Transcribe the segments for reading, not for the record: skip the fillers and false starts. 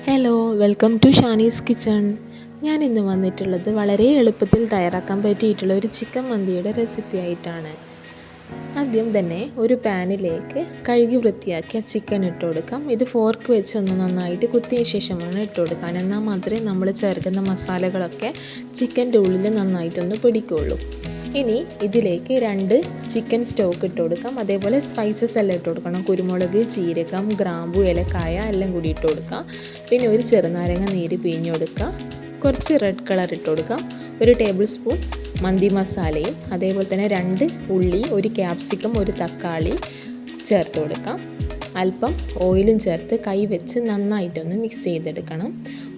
Hello, welcome to Shani's kitchen. ഞാൻ ഇന്ന് വന്നിട്ടുള്ളത് വളരെ എളുപ്പത്തിൽ തയ്യാറാക്കാൻ പറ്റിയിട്ടുള്ള ഒരു ചിക്കൻ മന്തിയുടെ റെസിപ്പി ആയിട്ടാണ്. ആദ്യം തന്നെ ഒരു പാനിലേക്ക് കഴുകി വൃത്തിയാക്കിയ ചിക്കൻ ഇട്ട് കൊടുക്കാം. ഇത് ഫോർക്ക് വെച്ച് ഒന്ന് നന്നായിട്ട് കുത്തിയ ശേഷമാണ് ഇട്ട് കൊടുക്കാൻ. എന്നാൽ മാത്രമേ നമ്മൾ ചേർക്കുന്ന മസാലകളൊക്കെ ചിക്കൻ്റെ ഉള്ളിൽ നന്നായിട്ടൊന്ന് പിടിക്കുകയുള്ളൂ. ഇനി ഇതിലേക്ക് 2 ചിക്കൻ സ്റ്റോക്ക് ഇട്ട് കൊടുക്കാം. അതേപോലെ സ്പൈസസ് എല്ലാം ഇട്ട് കൊടുക്കണം. കുരുമുളക്, ജീരകം, ഗ്രാമ്പു, ഏലക്കായ എല്ലാം കൂടി ഇട്ട് കൊടുക്കാം. പിന്നെ ഒരു ചെറുനാരങ്ങ നീര് പിഴിഞ്ഞ് കൊടുക്കുക. കുറച്ച് റെഡ് കളർ ഇട്ട് കൊടുക്കാം. 1 ടേബിൾ സ്പൂൺ മന്തി മസാലയും അതേപോലെ തന്നെ 2 ഉള്ളി, 1 ക്യാപ്സിക്കം, 1 തക്കാളി ചേർത്ത് കൊടുക്കാം. അല്പം ഓയിലും ചേർത്ത് കൈ വെച്ച് നന്നായിട്ടൊന്ന് മിക്സ് ചെയ്തെടുക്കണം.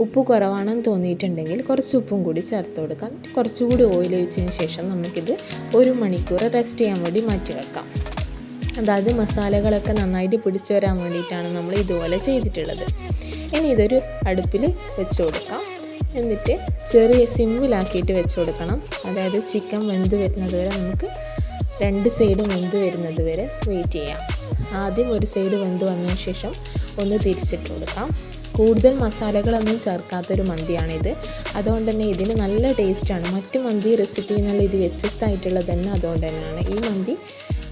ഉപ്പ് കുറവാണെന്ന് തോന്നിയിട്ടുണ്ടെങ്കിൽ കുറച്ച് ഉപ്പും കൂടി ചേർത്ത് കൊടുക്കാം. കുറച്ചുകൂടി ഓയിൽ ഒഴിച്ചതിന് ശേഷം നമുക്കിത് 1 മണിക്കൂർ റെസ്റ്റ് ചെയ്യാൻ വേണ്ടി മാറ്റി വെക്കാം. അതായത് മസാലകളൊക്കെ നന്നായിട്ട് പിടിച്ചു വരാൻ വേണ്ടിയിട്ടാണ് നമ്മൾ ഇതുപോലെ ചെയ്തിട്ടുള്ളത്. ഇനി ഇതൊരു അടുപ്പിൽ വെച്ച് കൊടുക്കാം. എന്നിട്ട് ചെറിയ സിമ്മിലാക്കിയിട്ട് വെച്ച് കൊടുക്കണം. അതായത് ചിക്കൻ വെന്ത് വരുന്നത് വരെ നമുക്ക് 2 സൈഡും വെന്ത് വരുന്നത് വരെ വെയിറ്റ് ചെയ്യാം. ആദ്യം ഒരു സൈഡ് വെന്ത് വന്നതിന് ശേഷം ഒന്ന് തിരിച്ചിട്ട് കൊടുക്കാം. കൂടുതൽ മസാലകളൊന്നും ചേർക്കാത്തൊരു മന്തിയാണിത്. അതുകൊണ്ട് തന്നെ ഇതിന് നല്ല ടേസ്റ്റാണ്. മറ്റ് മന്തി റെസിപ്പിയിൽ നിന്നുള്ള ഇത് വ്യത്യസ്തമായിട്ടുള്ളത് തന്നെ അതുകൊണ്ട് തന്നെയാണ്. ഈ മന്തി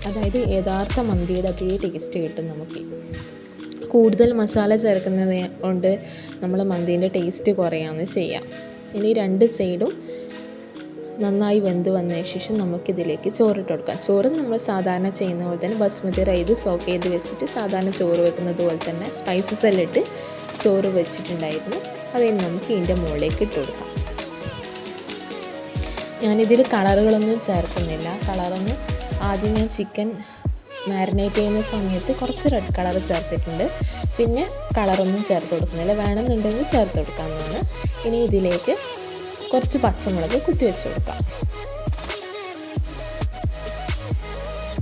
അതായത് യഥാർത്ഥ മന്തിയുടെ അതേ ടേസ്റ്റ് കിട്ടും നമുക്ക്. കൂടുതൽ മസാല ചേർക്കുന്നത് കൊണ്ട് നമ്മൾ മന്തീൻ്റെ ടേസ്റ്റ് കുറയാമെന്ന് ചെയ്യാം. ഇനി 2 സൈഡും നന്നായി വെന്ത് വന്നതിന് ശേഷം നമുക്കിതിലേക്ക് ചോറിട്ട് കൊടുക്കാം. ചോറ് നമ്മൾ സാധാരണ ചെയ്യുന്ന പോലെ തന്നെ ബസ്മതി റൈസ് സോക്ക് ചെയ്ത് വെച്ചിട്ട് സാധാരണ ചോറ് വെക്കുന്നത് പോലെ തന്നെ സ്പൈസസ് എല്ലാം ഇട്ട് ചോറ് വെച്ചിട്ടുണ്ടായിരുന്നു. അതിന് നമുക്ക് ഇതിൻ്റെ മുകളിലേക്ക് ഇട്ട് കൊടുക്കാം. ഞാനിതിൽ കളറുകളൊന്നും ചേർക്കുന്നില്ല. കളറൊന്നും ആദ്യം ഞാൻ ചിക്കൻ മാരിനേറ്റ് ചെയ്യുന്ന സമയത്ത് കുറച്ച് റെഡ് കളർ ചേർത്തിട്ടുണ്ട്. പിന്നെ കളറൊന്നും ചേർത്ത് കൊടുക്കുന്നില്ല. വേണമെന്നുണ്ടെങ്കിൽ ചേർത്ത് കൊടുക്കാവുന്നതാണ്. ഇനി ഇതിലേക്ക് കുറച്ച് പച്ചമുളക് കുത്തി വെച്ച് കൊടുക്കാം.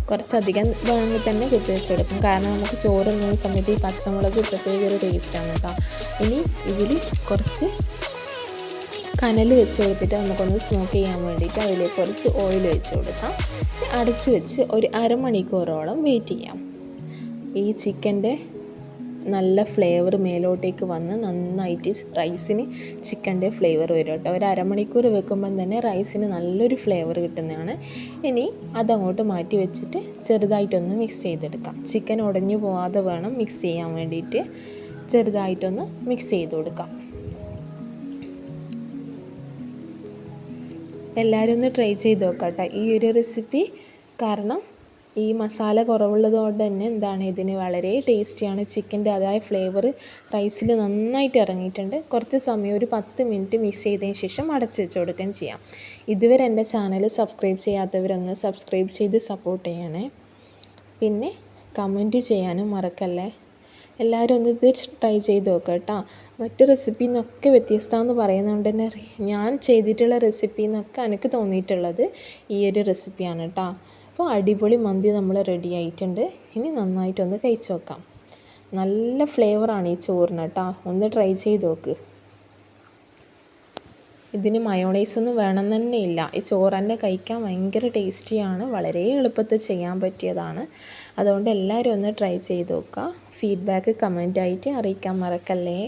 കുറച്ചധികം വേണമെങ്കിൽ തന്നെ കുത്തി വെച്ച് കൊടുക്കാം. കാരണം നമുക്ക് ചോറ് തിന്നുന്ന സമയത്ത് ഈ പച്ചമുളക് പ്രത്യേക ഒരു ടേസ്റ്റാണ് കേട്ടോ. ഇനി ഇതിൽ കുറച്ച് കനൽ വെച്ച് കൊടുത്തിട്ട് നമുക്കൊന്ന് സ്മോക്ക് ചെയ്യാൻ വേണ്ടിയിട്ട് അതിലേക്ക് കുറച്ച് ഓയിൽ വെച്ച് കൊടുക്കാം. അടച്ച് വെച്ച് ഒരു അരമണിക്കൂറോളം വെയിറ്റ് ചെയ്യാം. ഈ ചിക്കൻ്റെ നല്ല ഫ്ലേവർ മേലോട്ടേക്ക് വന്ന് നന്നായിട്ട് റൈസിന് ചിക്കൻ്റെ ഫ്ലേവർ വരും കേട്ടോ. ഒരു അരമണിക്കൂർ വെക്കുമ്പം തന്നെ റൈസിന് നല്ലൊരു ഫ്ലേവർ കിട്ടുന്നതാണ്. ഇനി അതങ്ങോട്ട് മാറ്റി വെച്ചിട്ട് ചെറുതായിട്ടൊന്ന് മിക്സ് ചെയ്തെടുക്കാം. ചിക്കൻ ഉടഞ്ഞു പോവാതെ വേണം മിക്സ് ചെയ്യാൻ വേണ്ടിയിട്ട്. ചെറുതായിട്ടൊന്ന് മിക്സ് ചെയ്ത് കൊടുക്കാം. എല്ലാവരും ഒന്ന് ട്രൈ ചെയ്ത് നോക്കാം കേട്ടോ ഈ ഒരു റെസിപ്പി. കാരണം ഈ മസാല കുറവുള്ളത് കൊണ്ട് തന്നെ ഇതിന് വളരെ ടേസ്റ്റിയാണ്. ചിക്കൻ്റെ അതായ ഫ്ലേവർ റൈസിൽ നന്നായിട്ട് ഇറങ്ങിയിട്ടുണ്ട്. കുറച്ച് സമയം ഒരു 10 മിനിറ്റ് മിക്സ് ചെയ്തതിന് ശേഷം അടച്ച് വെച്ച് കൊടുക്കുകയും ചെയ്യാം. ഇതുവരെ എൻ്റെ ചാനൽ സബ്സ്ക്രൈബ് ചെയ്യാത്തവരൊന്ന് സബ്സ്ക്രൈബ് ചെയ്ത് സപ്പോർട്ട് ചെയ്യണേ. പിന്നെ കമൻറ്റ് ചെയ്യാനും മറക്കല്ലേ. എല്ലാവരും ഒന്ന് ഇത് ട്രൈ ചെയ്ത് നോക്കുക കേട്ടോ. മറ്റ് റെസിപ്പിയിൽ നിന്നൊക്കെ വ്യത്യസ്തമെന്ന് പറയുന്നതുകൊണ്ട് തന്നെ ഞാൻ ചെയ്തിട്ടുള്ള റെസിപ്പിയിൽ നിന്നൊക്കെ എനിക്ക് തോന്നിയിട്ടുള്ളത് ഈ ഒരു റെസിപ്പിയാണ് കേട്ടോ. അപ്പോൾ അടിപൊളി മന്തി നമ്മൾ റെഡി ആയിട്ടുണ്ട്. ഇനി നന്നായിട്ടൊന്ന് കഴിച്ച് നോക്കാം. നല്ല ഫ്ലേവറാണ് ഈ ചോറിന് കേട്ടോ. ഒന്ന് ട്രൈ ചെയ്ത് നോക്ക്. ഇതിന് മയോണൈസൊന്നും വേണം തന്നെ ഇല്ല. ഈ ചോറ് തന്നെ കഴിക്കാൻ ഭയങ്കര ടേസ്റ്റിയാണ്. വളരെ എളുപ്പത്തിൽ ചെയ്യാൻ പറ്റിയതാണ്. അതുകൊണ്ട് എല്ലാവരും ഒന്ന് ട്രൈ ചെയ്ത് നോക്കുക. ഫീഡ്ബാക്ക് കമൻറ്റായിട്ട് അറിയിക്കാൻ മറക്കല്ലേ.